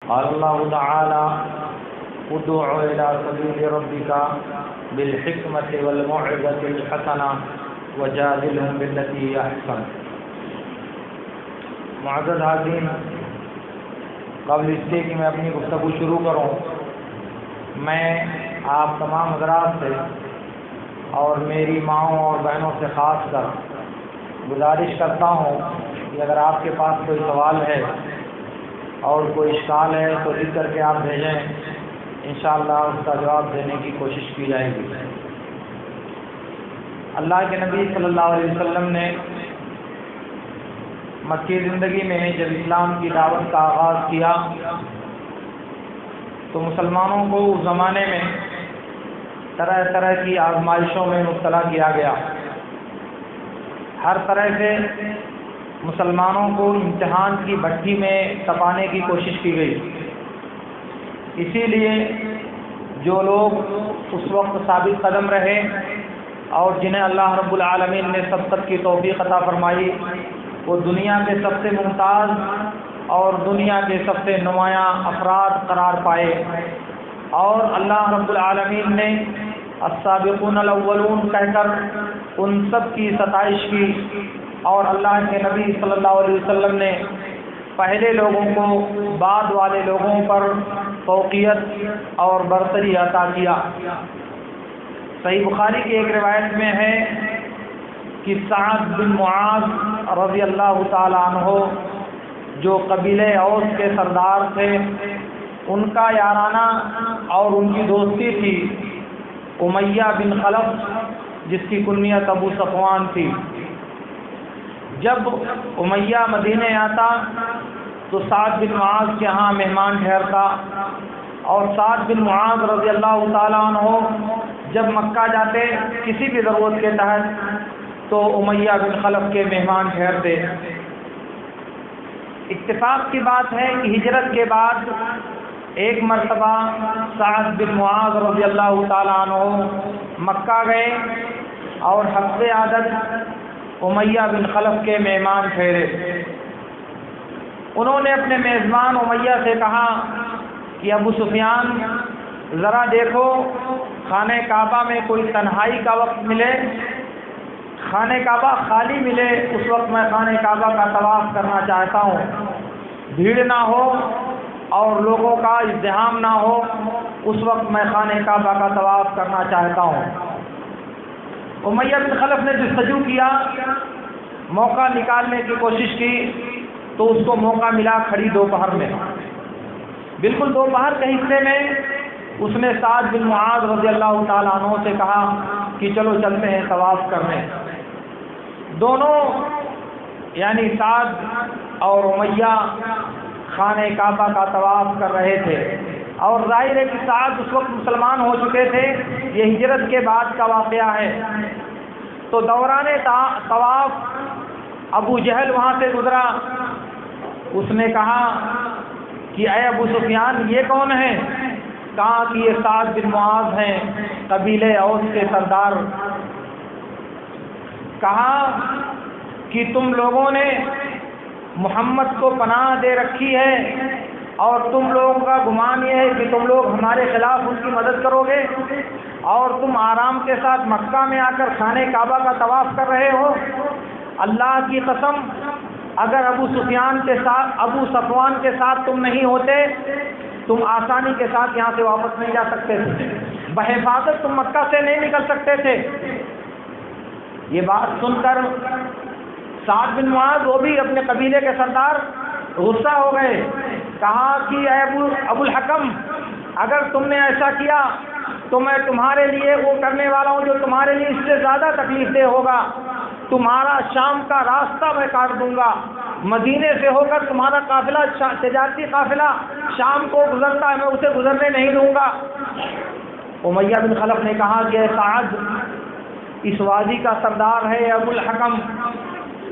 قال اللہ تعالی ادع الى سبیل ربک بالحکمۃ والموعظۃ الحسنہ وجادلهم بالتي هي احسن۔ معزز حاضرین، قبل اس کے کہ میں اپنی گفتگو شروع کروں، میں آپ تمام حضرات سے اور میری ماؤں اور بہنوں سے خاص کر گزارش کرتا ہوں کہ اگر آپ کے پاس کوئی سوال ہے اور کوئی اشکال ہے تو لکھ کر کے آپ بھیجیں، انشاءاللہ اس کا جواب دینے کی کوشش کی جائے گی۔ اللہ کے نبی صلی اللہ علیہ وسلم نے مکی زندگی میں جب اسلام کی دعوت کا آغاز کیا تو مسلمانوں کو اس زمانے میں طرح طرح کی آزمائشوں میں مبتلا کیا گیا۔ ہر طرح سے مسلمانوں کو امتحان کی بھٹی میں تپانے کی کوشش کی گئی۔ اسی لیے جو لوگ اس وقت ثابت قدم رہے اور جنہیں اللہ رب العالمین نے سبقت کی توفیق عطا فرمائی، وہ دنیا کے سب سے ممتاز اور دنیا کے سب سے نمایاں افراد قرار پائے، اور اللہ رب العالمین نے السابقون الاولون کہہ کر ان سب کی ستائش کی، اور اللہ کے نبی صلی اللہ علیہ وسلم نے پہلے لوگوں کو بعد والے لوگوں پر فوقیت اور برتری عطا کیا۔ صحیح بخاری کی ایک روایت میں ہے کہ سعد بن معاذ رضی اللہ تعالی عنہ جو قبیلہ اوس کے سردار تھے، ان کا یارانہ اور ان کی دوستی تھی امیہ بن خلف، جس کی کنیت ابو صفوان تھی۔ جب امیہ مدینے آتا تو سعد بن معاذ کے ہاں مہمان ٹھہرتا، اور سعد بن معاذ رضی اللہ تعالیٰ عنہ جب مکہ جاتے کسی بھی ضرورت کے تحت تو امیہ بن خلف کے مہمان ٹھہرتے۔ اتفاق کی بات ہے کہ ہجرت کے بعد ایک مرتبہ سعد بن معاذ رضی اللہ تعالیٰ عنہ مکہ گئے اور حسب عادت امیہ بن خلف کے مہمان ٹھہرے۔ انہوں نے اپنے میزبان امیہ سے کہا کہ ابو سفیان، ذرا دیکھو خانہ کعبہ میں کوئی تنہائی کا وقت ملے، خانہ کعبہ خالی ملے، اس وقت میں خانہ کعبہ کا طواف کرنا چاہتا ہوں، بھیڑ نہ ہو اور لوگوں کا ازدحام نہ ہو، اس وقت میں خانہ کعبہ کا طواف کرنا چاہتا ہوں۔ امیہ بن خلف نے جستجو کیا، موقع نکالنے کی کوشش کی تو اس کو موقع ملا کھڑی دوپہر میں، بالکل دوپہر کے حصے میں اس نے سعد بن معاذ رضی اللہ تعالیٰ عنہ سے کہا کہ چلو چلتے ہیں طواف کرنے۔ دونوں یعنی سعد اور امیہ خانہ کعبہ کا طواف کر رہے تھے، اور ظاہر ہے کہ سعد اس وقت مسلمان ہو چکے تھے، یہ ہجرت کے بعد کا واقعہ ہے۔ تو دوران طواف ابو جہل وہاں سے گزرا، اس نے کہا کہ اے ابو سفیان، یہ کون ہے؟ کہا کہ یہ سعد بن معاذ ہیں، قبیلہ اوس کے سردار۔ کہا کہ تم لوگوں نے محمد کو پناہ دے رکھی ہے اور تم لوگوں کا گمان یہ ہے کہ تم لوگ ہمارے خلاف ان کی مدد کرو گے، اور تم آرام کے ساتھ مکہ میں آ کر خانہ کعبہ کا طواف کر رہے ہو۔ اللہ کی قسم، اگر ابو صفوان کے ساتھ تم نہیں ہوتے، تم آسانی کے ساتھ یہاں سے واپس نہیں جا سکتے تھے، بحفاظت تم مکہ سے نہیں نکل سکتے تھے۔ یہ بات سن کر سعد بن معاذ، وہ بھی اپنے قبیلے کے سردار، غصہ ہو گئے۔ کہا کہ اے ابو الحکم، اگر تم نے ایسا کیا تو میں تمہارے لیے وہ کرنے والا ہوں جو تمہارے لیے اس سے زیادہ تکلیف دہ ہوگا۔ تمہارا شام کا راستہ میں کاٹ دوں گا، مدینے سے ہو کر تمہارا قافلہ، تجارتی قافلہ شام کو گزرتا ہے، میں اسے گزرنے نہیں دوں گا۔ امیہ بن خلف نے کہا کہ سعد اس وادی کا سردار ہے ابو الحکم،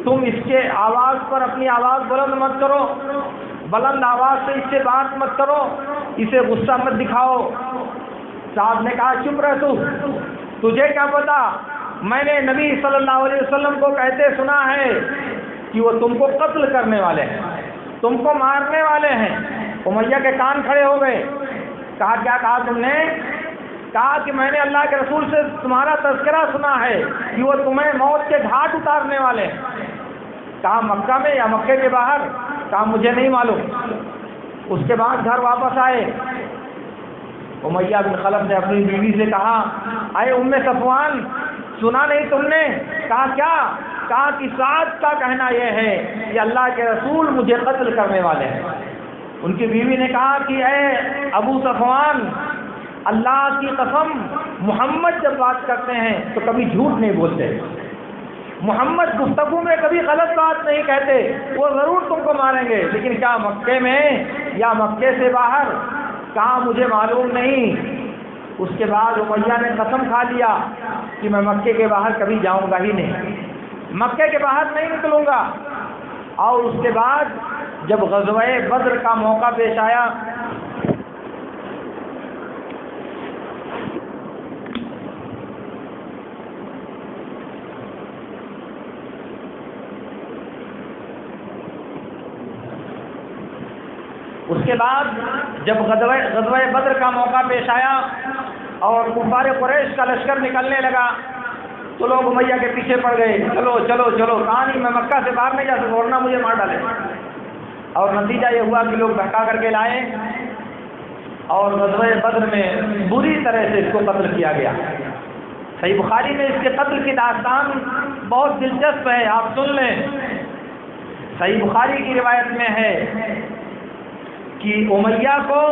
تم اس کے آواز پر اپنی آواز بلند مت کرو، بلند آواز سے اس سے بات مت کرو، اسے غصہ مت دکھاؤ۔ سعد نے کہا چپ رہ تجھے کیا پتا، میں نے نبی صلی اللہ علیہ وسلم کو کہتے سنا ہے کہ وہ تم کو قتل کرنے والے ہیں، تم کو مارنے والے ہیں، امیہ کے کان کھڑے ہو گئے. کہا کیا کہا تم نے؟ کہا کہ میں نے اللہ کے رسول سے تمہارا تذکرہ سنا ہے کہ وہ تمہیں موت کے گھاٹ اتارنے والے ہیں. کہا مکہ میں یا مکے کے باہر؟ کہا مجھے نہیں معلوم. اس کے بعد گھر واپس آئے. امیہ بن خلف نے اپنی بیوی سے کہا اے ام صفوان سنا نہیں تم نے؟ کہا کیا؟ کہا کہ سعد کا کہنا یہ ہے کہ اللہ کے رسول مجھے قتل کرنے والے ہیں. ان کی بیوی نے کہا کہ اے ابو صفوان اللہ کی قسم محمد جب بات کرتے ہیں تو کبھی جھوٹ نہیں بولتے. محمد گفتگو میں کبھی غلط بات نہیں کہتے. وہ ضرور تم کو ماریں گے لیکن کیا مکے میں یا مکے سے باہر؟ کہا مجھے معلوم نہیں. اس کے بعد امیہ نے قسم کھا لیا کہ میں مکے کے باہر کبھی جاؤں گا ہی نہیں, مکے کے باہر نہیں نکلوں گا. اور اس کے بعد جب غزوہ بدر کا موقع پیش آیا بدر کا موقع پیش آیا اور کفار قریش کا لشکر نکلنے لگا تو لوگ امیہ کے پیچھے پڑ گئے. چلو چلو چلو. کہا نہیں میں مکہ سے باہر نہیں جا سکتا, ورنہ مجھے مار ڈالے. اور نتیجہ یہ ہوا کہ لوگ بہکا کر کے لائے اور غزوہ بدر میں بری طرح سے اس کو قتل کیا گیا. صحیح بخاری میں اس کے قتل کی داستان بہت دلچسپ ہے, آپ سن لیں. صحیح بخاری کی روایت میں ہے کہ امیہ کو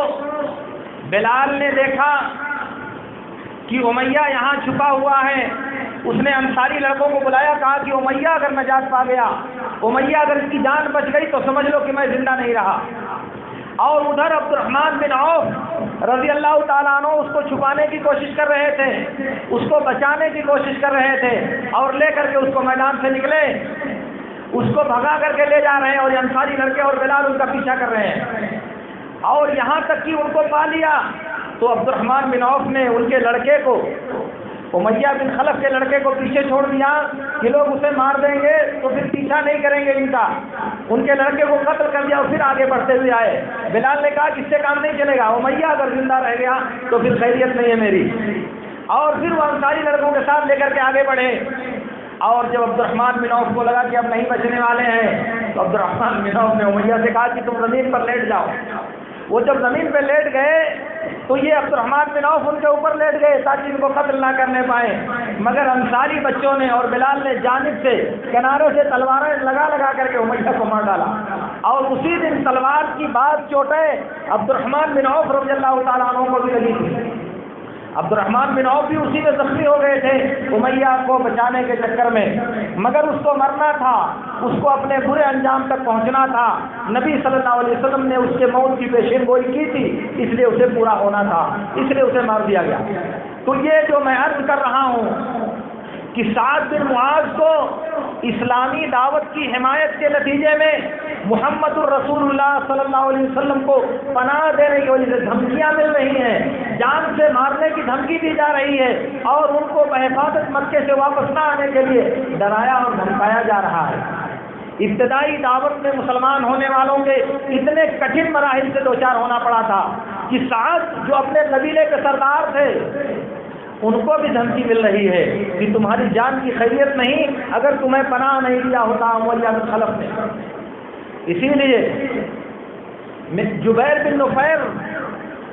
بلال نے دیکھا کہ امیہ یہاں چھپا ہوا ہے. اس نے انصاری لڑکوں کو بلایا, کہا کہ امیہ اگر نجات پا گیا, امیہ اگر اس کی جان بچ گئی تو سمجھ لو کہ میں زندہ نہیں رہا. اور ادھر عبد الرحمن بن عوف رضی اللہ تعالیٰ عنہ اس کو چھپانے کی کوشش کر رہے تھے, اس کو بچانے کی کوشش کر رہے تھے اور لے کر کے اس کو میدان سے نکلے, اس کو بھگا کر کے لے جا رہے ہیں اور یہ انصاری لڑکے اور بلال ان کا پیچھا کر رہے ہیں. اور یہاں تک کہ ان کو پا لیا تو عبد الرحمن بن عوف نے ان کے لڑکے کو, امیہ بن خلف کے لڑکے کو پیچھے چھوڑ دیا کہ لوگ اسے مار دیں گے تو پھر پیچھا نہیں کریں گے ان کا. ان کے لڑکے کو قتل کر دیا اور پھر آگے بڑھتے ہوئے آئے. بلال نے کہا کہ اس سے کام نہیں چلے گا, امیہ اگر زندہ رہ گیا تو پھر خیریت نہیں ہے میری. اور پھر وہ انصاری لڑکوں کے ساتھ لے کر کے آگے بڑھے. اور جب عبد الرحمن بن عوف کو لگا کہ اب نہیں بچنے والے ہیں تو عبد الرحمن بن عوف نے امیہ سے کہا کہ تم زمین پر لیٹ جاؤ. وہ جب زمین پہ لیٹ گئے تو یہ عبد الرحمن بن عوف ان کے اوپر لیٹ گئے تاکہ ان کو قتل نہ کرنے پائیں. مگر انصاری بچوں نے اور بلال نے جانب سے کنارے سے تلواریں لگا لگا کر کے امیہ کو مار ڈالا. اور اسی دن تلوار کی بات چوٹیں عبد الرحمن بن عوف رضی اللہ تعالیٰ عنہ کو بھی لگی تھی. عبد الرحمن بن عوف بھی اسی میں زخمی ہو گئے تھے امیہ کو بچانے کے چکر میں. مگر اس کو مرنا تھا, اس کو اپنے برے انجام تک پہنچنا تھا. نبی صلی اللہ علیہ وسلم نے اس کے موت کی پیشین گوئی کی تھی, اس لیے اسے پورا ہونا تھا, اس لیے اسے مار دیا گیا. تو یہ جو میں عرض کر رہا ہوں کہ سعد بن معاذ کو اسلامی دعوت کی حمایت کے نتیجے میں محمد الرسول اللہ صلی اللہ علیہ وسلم کو پناہ دینے کی وجہ سے دھمکیاں مل رہی ہیں, جان سے مارنے کی دھمکی دی جا رہی ہے اور ان کو بحفاظت مکے سے واپس نہ آنے کے لیے ڈرایا اور دھمکایا جا رہا ہے. ابتدائی دعوت میں مسلمان ہونے والوں کے اتنے کٹھن مراحل سے دوچار ہونا پڑا تھا کہ سعد جو اپنے قبیلے کے سردار تھے ان کو بھی دھمکی مل رہی ہے کہ تمہاری جان کی خیریت نہیں اگر تمہیں پناہ نہیں دیا ہوتا امیہ بن خلف نے. اسی لیے جبیر بن نفیر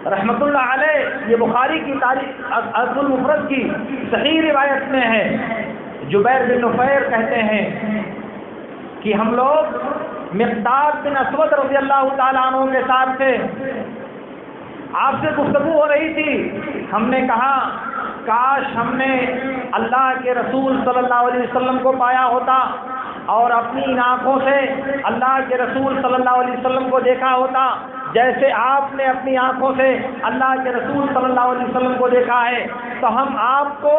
رحمت اللہ علیہ, یہ بخاری کی تاریخ ادب المفرد کی صحیح روایت میں ہے, جبیر بن نفیر کہتے ہیں کہ ہم لوگ مقداد بن اسود رضی اللہ تعالیٰ عنہ کے ساتھ تھے, آپ سے گفتگو ہو رہی تھی. ہم نے کہا کاش ہم نے اللہ کے رسول صلی اللہ علیہ وسلم کو پایا ہوتا اور اپنی ان آنکھوں سے اللہ کے رسول صلی اللہ علیہ وسلم کو دیکھا ہوتا جیسے آپ نے اپنی آنکھوں سے اللہ کے رسول صلی اللہ علیہ وسلم کو دیکھا ہے, تو ہم آپ کو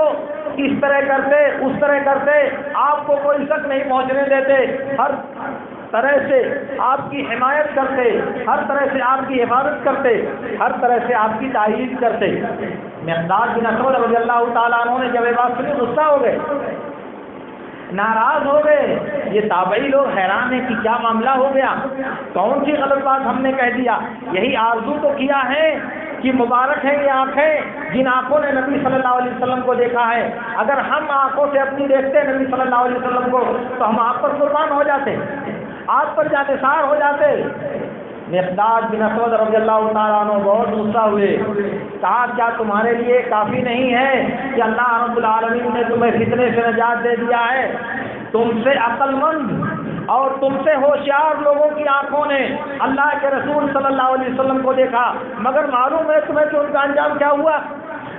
اس طرح کرتے اس طرح کرتے, آپ کو کوئی شک نہیں پہنچنے دیتے, ہر طرح سے آپ کی حمایت کرتے, ہر طرح سے آپ کی حفاظت کرتے, ہر طرح سے آپ کی تائید کرتے. مقداد بن اسود رضی اللہ تعالیٰ عنہ نے جب یہ بات سنی غصہ ہو گئے, ناراض ہو گئے۔ یہ تابعی لوگ حیران ہیں کہ کیا معاملہ ہو گیا، کون سی غلط بات ہم نے کہہ دیا۔ یہی آرزو تو کیا ہے کہ مبارک ہے یہ آنکھیں جن آنکھوں نے نبی صلی اللہ علیہ وسلم کو دیکھا ہے، اگر ہم آنکھوں سے اپنی دیکھتے نبی صلی اللہ علیہ وسلم کو تو ہم آپ پر قربان ہو جاتے، آپ پر جانثار ہو جاتے۔ مقداد بن اسود رضی اللہ تعالیٰ عنہ بہت غصہ ہوئے، کہا کیا تمہارے لیے کافی نہیں ہے کہ اللہ رب العالمین نے تمہیں فتنے سے نجات دے دیا ہے؟ تم سے عقل مند اور تم سے ہوشیار لوگوں کی آنکھوں نے اللہ کے رسول صلی اللہ علیہ وسلم کو دیکھا، مگر معلوم ہے تمہیں کہ ان کا انجام کیا ہوا؟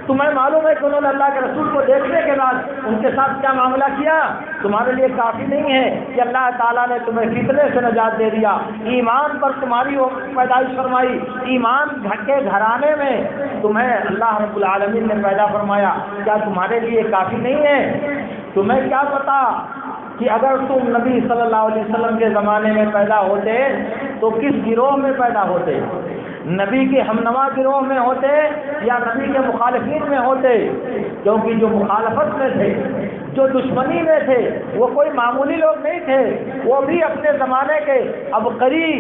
تمہیں معلوم ہے کہ انہوں نے اللہ کے رسول کو دیکھنے کے بعد ان کے ساتھ کیا معاملہ کیا؟ تمہارے لیے کافی نہیں ہے کہ اللہ تعالیٰ نے تمہیں فتنے سے نجات دے دیا، ایمان پر تمہاری پیدائش فرمائی، ایمان کے گھرانے میں تمہیں اللہ رب العالمین نے پیدا فرمایا، کیا تمہارے لیے کافی نہیں ہے؟ تمہیں کیا پتا کہ اگر تم نبی صلی اللہ علیہ وسلم کے زمانے میں پیدا ہوتے تو کس گروہ میں پیدا ہوتے؟ نبی کے ہمنوا گروہ میں ہوتے یا نبی کے مخالفین میں ہوتے؟ کیونکہ جو مخالفت میں تھے، جو دشمنی میں تھے، وہ کوئی معمولی لوگ نہیں تھے، وہ بھی اپنے زمانے کے عبقری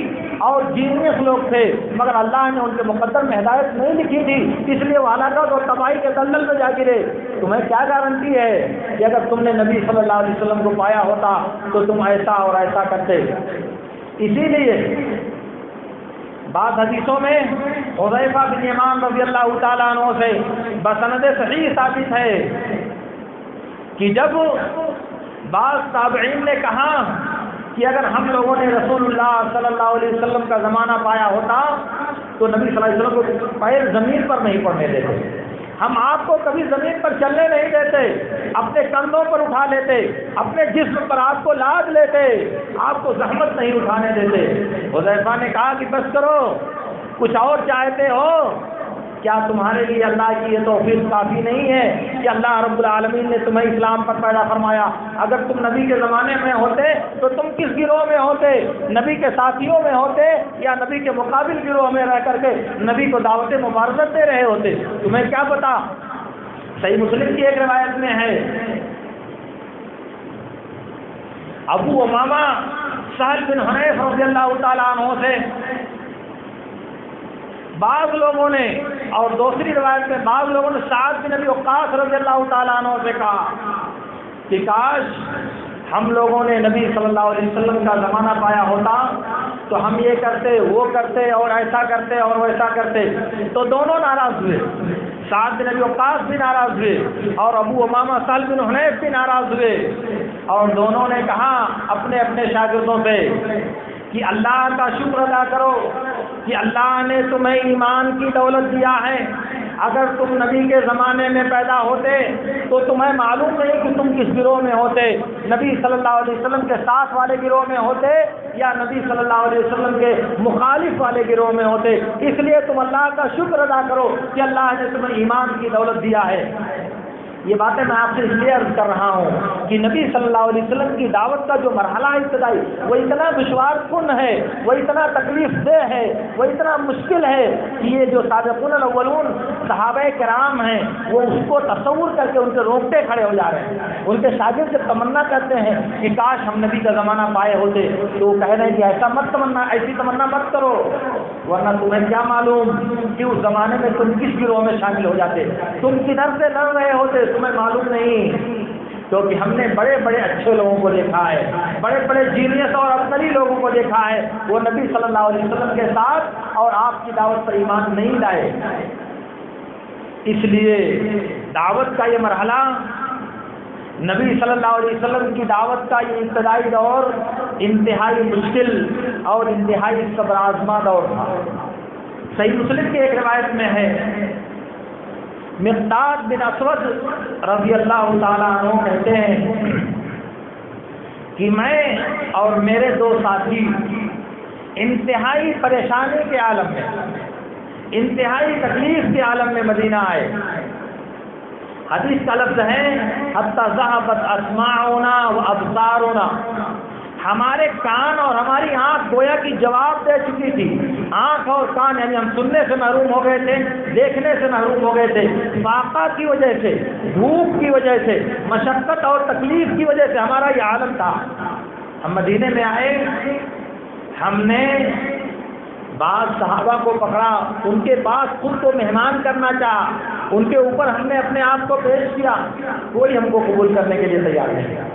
اور جینیس لوگ تھے، مگر اللہ نے ان کے مقدر میں ہدایت نہیں لکھی تھی، اس لیے وہ ہلاکت اور تباہی کے دلدل میں جا گرے۔ تمہیں کیا گارنٹی ہے کہ اگر تم نے نبی صلی اللہ علیہ وسلم کو پایا ہوتا تو تم ایسا اور ایسا کرتے؟ اسی لیے بعض حدیثوں میں حذیفہ بن یمان رضی اللہ تعالیٰ عنہ سے بسند صحیح ثابت ہے کہ جب بعض تابعین نے کہا کہ اگر ہم لوگوں نے رسول اللہ صلی اللہ علیہ وسلم کا زمانہ پایا ہوتا تو نبی صلی اللہ علیہ وسلم کو پیر زمین پر نہیں پڑنے دیتے، ہم آپ کو کبھی زمین پر چلنے نہیں دیتے، اپنے کندھوں پر اٹھا لیتے، اپنے جسم پر آپ کو لاد لیتے، آپ کو زحمت نہیں اٹھانے دیتے۔ حذیفہ نے کہا کہ بس کرو، کچھ اور چاہتے ہو؟ کیا تمہارے لیے اللہ کی یہ توفیق کافی نہیں ہے کہ اللہ رب العالمین نے تمہیں اسلام پر پیدا فرمایا؟ اگر تم نبی کے زمانے میں ہوتے تو تم کس گروہ میں ہوتے؟ نبی کے ساتھیوں میں ہوتے یا نبی کے مقابل گروہ میں رہ کر کے نبی کو دعوت مبارزت دے رہے ہوتے؟ تمہیں کیا پتا؟ صحیح مسلم کی ایک روایت میں ہے، ابو امامہ سہل بن حنیف رضی اللہ تعالیٰ عنہ سے بعض لوگوں نے، اور دوسری روایت میں بعض لوگوں نے سعد بن ابی وقاص رضی اللہ تعالیٰ عنہ سے کہا کہ کاش ہم لوگوں نے نبی صلی اللہ علیہ وسلم کا زمانہ پایا ہوتا تو ہم یہ کرتے، وہ کرتے، اور ایسا کرتے اور ویسا کرتے۔ تو دونوں ناراض ہوئے، سعد بن ابی وقاص بھی ناراض ہوئے اور ابو امامہ سہل بن حنیف بھی ناراض ہوئے، اور دونوں نے کہا اپنے اپنے شاگردوں سے کہ اللہ کا شکر ادا کرو کہ اللہ نے تمہیں ایمان کی دولت دیا ہے۔ اگر تم نبی کے زمانے میں پیدا ہوتے تو تمہیں معلوم نہیں کہ تم کس گروہ میں ہوتے، نبی صلی اللہ علیہ وسلم کے ساتھ والے گروہ میں ہوتے یا نبی صلی اللہ علیہ وسلم کے مخالف والے گروہ میں ہوتے۔ اس لیے تم اللہ کا شکر ادا کرو کہ اللہ نے تمہیں ایمان کی دولت دیا ہے۔ یہ باتیں میں آپ سے اس لیے عرض کر رہا ہوں کہ نبی صلی اللہ علیہ وسلم کی دعوت کا جو مرحلہ ابتدائی وہ اتنا دشوار کن ہے، وہ اتنا تکلیف دہ ہے، وہ اتنا مشکل ہے کہ یہ جو سابقون الاولون صحابہ کرام ہیں وہ اس کو تصور کر کے ان کے روکتے کھڑے ہو جا رہے ہیں۔ ان کے شاگرد جب تمنا کرتے ہیں کہ کاش ہم نبی کا زمانہ پائے ہوتے تو وہ کہہ رہے ہیں کہ ایسا مت تمنا، ایسی تمنا مت کرو، ورنہ تمہیں کیا معلوم کہ اس زمانے میں تم کس گروہ میں شامل ہو جاتے، تم کدھر سے لڑ رہے ہوتے تمہیں معلوم نہیں۔ کیونکہ ہم نے بڑے بڑے اچھے لوگوں کو دیکھا ہے، بڑے بڑے جینیس اور عبقری لوگوں کو دیکھا ہے، وہ نبی صلی اللہ علیہ وسلم کے ساتھ اور آپ کی دعوت پر ایمان نہیں لائے۔ اس لیے دعوت کا یہ مرحلہ، نبی صلی اللہ علیہ وسلم کی دعوت کا یہ ابتدائی دور انتہائی مشکل اور انتہائی صبر آزما دور تھا۔ صحیح مسلم کی ایک روایت میں ہے، مقداد بن اسود رضی اللہ تعالیٰ عنہ کہتے ہیں کہ میں اور میرے دو ساتھی انتہائی پریشانی کے عالم میں، انتہائی تکلیف کے عالم میں مدینہ آئے۔ حدیث کا لفظ ہے حتی ذہبت اسماعنا و ابصارنا، ہمارے کان اور ہماری آنکھ گویا کی جواب دے چکی تھی آنکھ اور کان یعنی ہم سننے سے محروم ہو گئے تھے، دیکھنے سے محروم ہو گئے تھے، فاقہ کی وجہ سے، دھوپ کی وجہ سے، مشقت اور تکلیف کی وجہ سے ہمارا یہ عالم تھا۔ ہم مدینے میں آئے، ہم نے بعض صحابہ کو پکڑا، ان کے پاس خود کو مہمان کرنا چاہا، ان کے اوپر ہم نے اپنے آپ کو پیش کیا، کوئی ہم کو قبول کرنے کے لیے تیار نہیں ہے،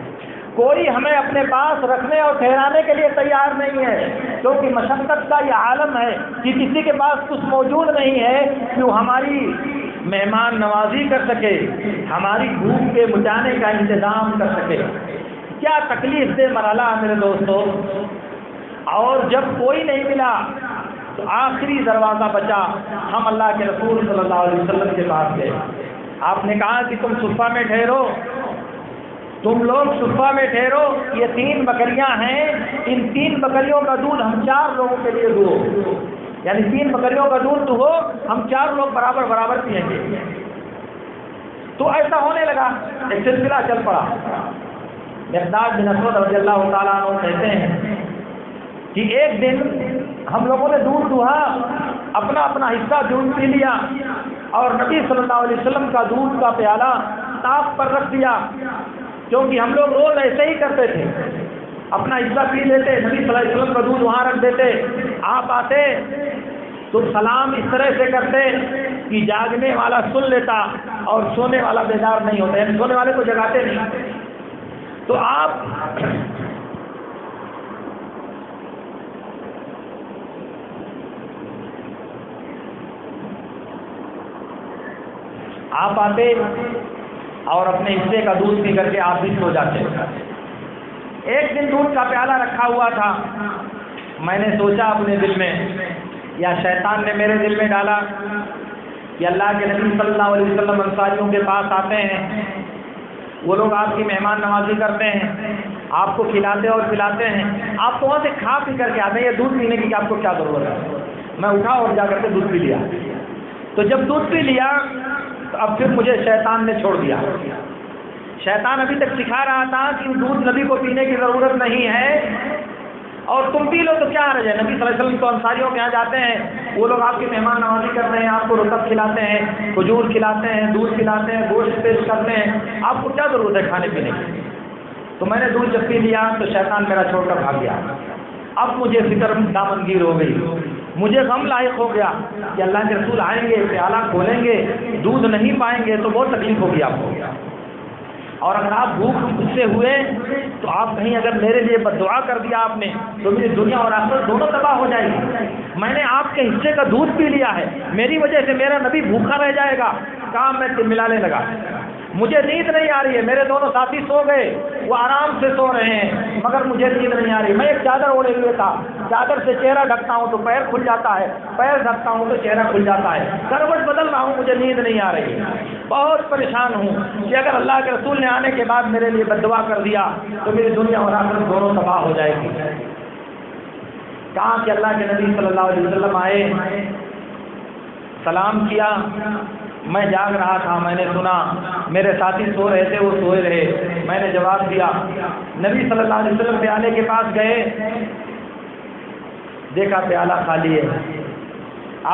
کوئی ہمیں اپنے پاس رکھنے اور ٹھہرانے کے لیے تیار نہیں ہے، کیونکہ مشقت کا یہ عالم ہے کہ کسی کے پاس کچھ موجود نہیں ہے کہ وہ ہماری مہمان نوازی کر سکے، ہماری بھوک کے مٹانے کا انتظام کر سکے۔ کیا تکلیف دہ مرحلہ میرے دوستو۔ اور جب کوئی نہیں ملا تو آخری دروازہ بچا، ہم اللہ کے رسول صلی اللہ علیہ وسلم کے پاس گئے۔ آپ نے کہا کہ تم صفہ میں ٹھہرو، تم لوگ صفہ میں ٹھہرو، یہ 3 بکریاں ہیں، ان 3 بکریوں کا دودھ ہم 4 لوگوں کے لیے دو، یعنی 3 بکریوں کا دودھ تو ہو، ہم 4 لوگ برابر برابر پیئیں گے۔ تو ایسا ہونے لگا، ایک سلسلہ چل پڑا۔ مقداد بن اسود رضی اللہ تعالیٰ عنہ کہتے ہیں کہ ایک دن ہم لوگوں نے دودھ دہا، اپنا اپنا حصہ دودھ پی لیا، اور نبی صلی اللہ علیہ وسلم کا دودھ کا پیالہ طاق پر رکھ دیا، کیونکہ ہم لوگ روز ایسے ہی کرتے تھے، اپنا حصہ پی لیتے، نبی صلی اللہ علیہ وسلم کا دودھ وہاں رکھ دیتے، آپ آتے تو سلام اس طرح سے کرتے کہ جاگنے والا سن لیتا اور سونے والا بیدار نہیں ہوتا، یعنی سونے والے کو جگاتے نہیں۔ تو آپ آتے اور اپنے حصے کا دودھ پی کر کے آپ بھی سو جاتے۔ ایک دن دودھ کا پیالہ رکھا ہوا تھا، میں نے سوچا اپنے دل میں، یا شیطان نے میرے دل میں ڈالا کہ اللہ کے نبی صلی اللہ علیہ وسلم انصاریوں کے پاس آتے ہیں، وہ لوگ آپ کی مہمان نوازی کرتے ہیں، آپ کو کھلاتے اور پلاتے ہیں، آپ تو وہاں سے کھا پی کر کے آتے ہیں، یہ دودھ پینے کی آپ کو کیا ضرورت ہے؟ میں اٹھا اور جا کر کے دودھ پی لیا۔ تو جب دودھ پی لیا تو اب پھر مجھے شیطان نے چھوڑ دیا۔ شیطان ابھی تک سکھا رہا تھا کہ دودھ نبی کو پینے کی ضرورت نہیں ہے، اور تم پی لو تو کیا حرج ہے، نبی صلی اللہ علیہ وسلم تو انصاریوں کے یہاں جاتے ہیں، وہ لوگ آپ کی مہمان نوازی کرتے ہیں، آپ کو رطب کھلاتے ہیں، کھجور کھلاتے ہیں، دودھ کھلاتے ہیں، گوشت پیش کرتے ہیں، آپ کو کیا ضرورت ہے کھانے پینے کی؟ تو میں نے دودھ جب پی لیا تو شیطان میرا چھوڑ کر بھاگ گیا۔ اب مجھے فکر دامنگیر ہو گئی، مجھے غم لاحق ہو گیا کہ اللہ کے رسول آئیں گے، پیالہ کھولیں گے، دودھ نہیں پائیں گے تو بہت تکلیف ہوگی آپ کو، اور اگر آپ بھوک سے ہوئے تو آپ کہیں اگر میرے لیے بد دعا کر دیا آپ نے تو میری دنیا اور آخرت دونوں تباہ ہو جائے گی۔ میں نے آپ کے حصے کا دودھ پی لیا ہے، میری وجہ سے میرا نبی بھوکا رہ جائے گا۔ کام میں ملانے لگا، مجھے نیند نہیں آ رہی ہے، میرے دونوں ساتھی سو گئے، وہ آرام سے سو رہے ہیں، مگر مجھے نیند نہیں آ رہی۔ میں ایک چادر اوڑے ہوئے تھا، چادر سے چہرہ ڈھکتا ہوں تو پیر کھل جاتا ہے، پیر ڈھکتا ہوں تو چہرہ کھل جاتا ہے، کروٹ بدل رہا ہوں، مجھے نیند نہیں آ رہی، بہت پریشان ہوں کہ اگر اللہ کے رسول نے آنے کے بعد میرے لیے بد دعا کر دیا تو میری دنیا اور آخرت دونوں تباہ ہو جائے گی۔ کہا کہ اللہ کے نبی صلی اللہ علیہ وسلم آئے، سلام کیا، میں جاگ رہا تھا، میں نے سنا میرے ساتھی سو رہے تھے، وہ سوئے رہے، میں نے جواب دیا۔ نبی صلی اللہ علیہ وسلم پیالے کے پاس گئے، دیکھا پیالہ خالی ہے،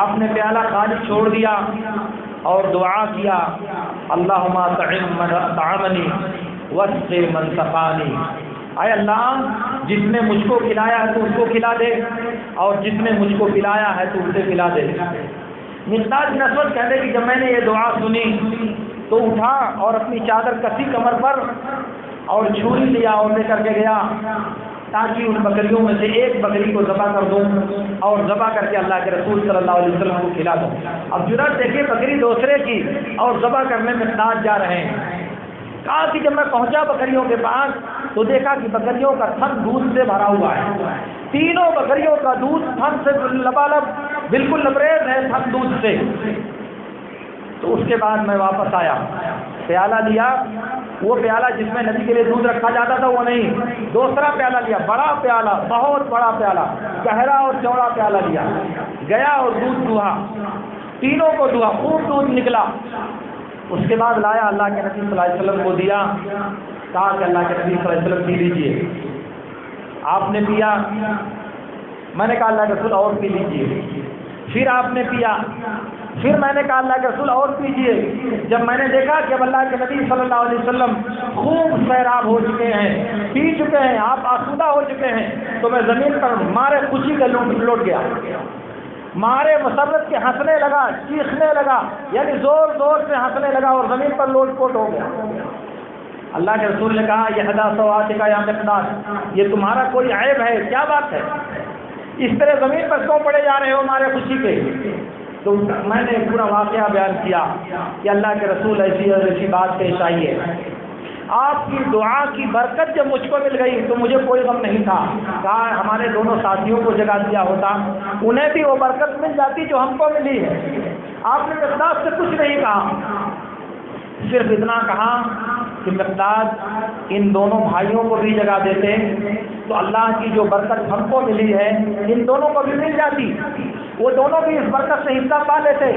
آپ نے پیالہ خالی چھوڑ دیا اور دعا کیا، اللہم اطعم من اطعمنی واسق من سقانی، اے اللہ جس نے مجھ کو کھلایا ہے تو اس کو کھلا دے، اور جس نے مجھ کو پلایا ہے تو اسے پلا دے۔ مقداد بن اسود کہتے ہیں کہ جب میں نے یہ دعا سنی تو اٹھا اور اپنی چادر کسی کمر پر اور چھری لیا اور لے کر کے گیا تاکہ ان بکریوں میں سے ایک بکری کو ذبح کر دوں اور ذبح کر کے اللہ کے رسول صلی اللہ علیہ وسلم کو کھلا دوں۔ اب جرأت دیکھیے بکری دوسرے کی اور ذبح کرنے میں مقداد جا رہے ہیں۔ کہا کہ جب میں پہنچا بکریوں کے پاس تو دیکھا کہ بکریوں کا تھن دودھ سے بھرا ہوا ہے، تینوں بکریوں کا دودھ تھن سے لبالب بالکل لبریز ہے تھن دودھ سے۔ تو اس کے بعد میں واپس آیا، پیالہ لیا، وہ پیالہ جس میں نبی کے لیے دودھ رکھا جاتا تھا وہ نہیں، دوسرا پیالہ لیا، بڑا پیالہ، بہت بڑا پیالہ، گہرا اور چوڑا پیالہ لیا، گیا اور دودھ دہا، تینوں کو دہا، خوب دودھ نکلا۔ اس کے بعد لایا، اللہ کے نبی صلی اللہ علیہ وسلم کو دیا، کہا کہ اللہ کے نبی صلی اللہ علیہ وسلم پی لیجیے۔ آپ نے پیا، میں نے کہا اللہ کے رسول اور پی لیجیے۔ پھر آپ نے پیا. پھر میں نے کہا اللہ کے رسول اور پیجئے. جب میں نے دیکھا کہ اب اللہ کے نبی صلی اللہ علیہ وسلم خوب سیراب ہو چکے ہیں, پی چکے ہیں, آپ آسودہ ہو چکے ہیں, تو میں زمین پر مارے خوشی کا لوٹ گیا, مارے مسرت کے ہنسنے لگا, چیخنے لگا, یعنی زور زور سے ہنسنے لگا اور زمین پر لوٹ پوٹ ہو گیا. اللہ کے رسول نے کہا یہ حدا سوات کا یا مقداد, یہ تمہارا کوئی عیب ہے, کیا بات ہے, اس طرح زمین پر کیوں پڑے جا رہے ہو ہمارے خوشی کے. تو میں نے پورا واقعہ بیان کیا کہ اللہ کے رسول ایسی اور ایسی بات پیش آئی ہے. آپ کی دعا کی برکت جب مجھ کو مل گئی تو مجھے کوئی غم نہیں تھا. کہا ہمارے دونوں ساتھیوں کو جگا دیا ہوتا, انہیں بھی وہ برکت مل جاتی جو ہم کو ملی ہے. آپ نے مقداد سے کچھ نہیں کہا, صرف اتنا کہا کہ مقداد ان دونوں بھائیوں کو بھی جگا دیتے تو اللہ کی جو برکت ہم کو ملی ہے ان دونوں کو بھی مل جاتی, وہ دونوں بھی اس برکت سے حصہ پا لیتے.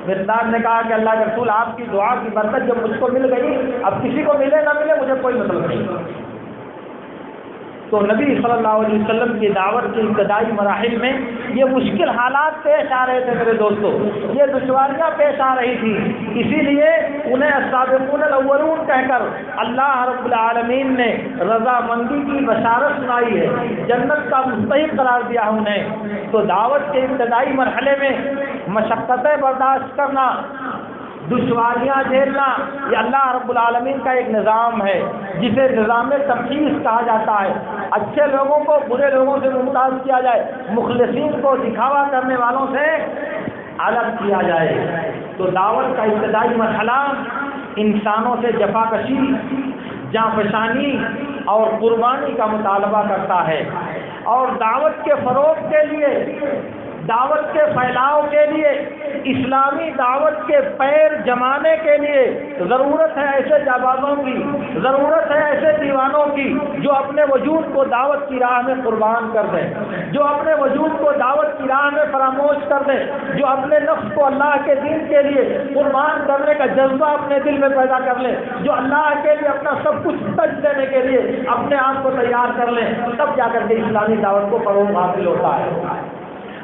مقداد نے کہا کہ اللہ کے رسول آپ کی دعا کی برکت جب مجھ کو مل گئی, اب کسی کو ملے نہ ملے مجھے کوئی مطلب نہیں. تو نبی صلی اللہ علیہ وسلم کی دعوت کے ابتدائی مراحل میں یہ مشکل حالات پیش آ رہے تھے میرے دوستو, یہ دشواریاں پیش آ رہی تھی. اسی لیے انہیں السابقون الاولون کہہ کر اللہ رب العالمین نے رضامندی کی بشارت سنائی ہے, جنت کا مستحق قرار دیا ہے انہیں. تو دعوت کے ابتدائی مرحلے میں مشقتیں برداشت کرنا, دشواریاں جھیلنا, یہ اللہ رب العالمین کا ایک نظام ہے جسے نظام تمحیص کہا جاتا ہے. اچھے لوگوں کو برے لوگوں سے ممتاز کیا جائے, مخلصین کو دکھاوا کرنے والوں سے الگ کیا جائے. تو دعوت کا ابتدائی مرحلہ انسانوں سے جفاکشی, جانفشانی اور قربانی کا مطالبہ کرتا ہے. اور دعوت کے فروغ کے لیے, دعوت کے پھیلاؤ کے لیے, اسلامی دعوت کے پیر جمانے کے لیے ضرورت ہے ایسے جابازوں کی, ضرورت ہے ایسے دیوانوں کی جو اپنے وجود کو دعوت کی راہ میں قربان کر دیں, جو اپنے وجود کو دعوت کی راہ میں فراموش کر دیں, جو اپنے نفس کو اللہ کے دین کے لیے قربان کرنے کا جذبہ اپنے دل میں پیدا کر لیں, جو اللہ کے لیے اپنا سب کچھ تج دینے کے لیے اپنے آپ کو تیار کر لیں, تب جا کر کے اسلامی دعوت کو فروغ حاصل ہوتا ہے.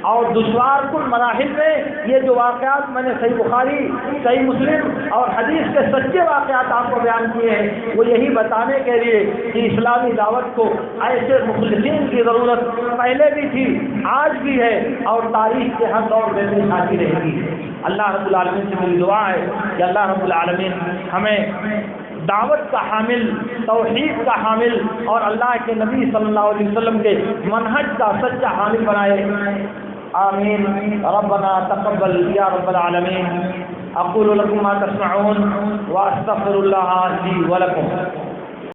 اور دشوار کل مراحل میں یہ جو واقعات میں نے صحیح بخاری, صحیح مسلم اور حدیث کے سچے واقعات آپ کو بیان کیے ہیں, وہ یہی بتانے کے لیے کہ اسلامی دعوت کو ایسے مخلصین کی ضرورت پہلے بھی تھی, آج بھی ہے, اور تاریخ کے ہر دور میں بھی آتی رہے گی. اللہ رب العالمین سے میری دعا ہے کہ اللہ رب العالمین ہمیں دعوت کا حامل, توحید کا حامل اور اللہ کے نبی صلی اللہ علیہ وسلم کے منہج کا سچا حامل بنائے. آمین. ربنا تقبل یا رب العالمین. اقول لكم ما تسمعون واستغفر الله لي ولكم.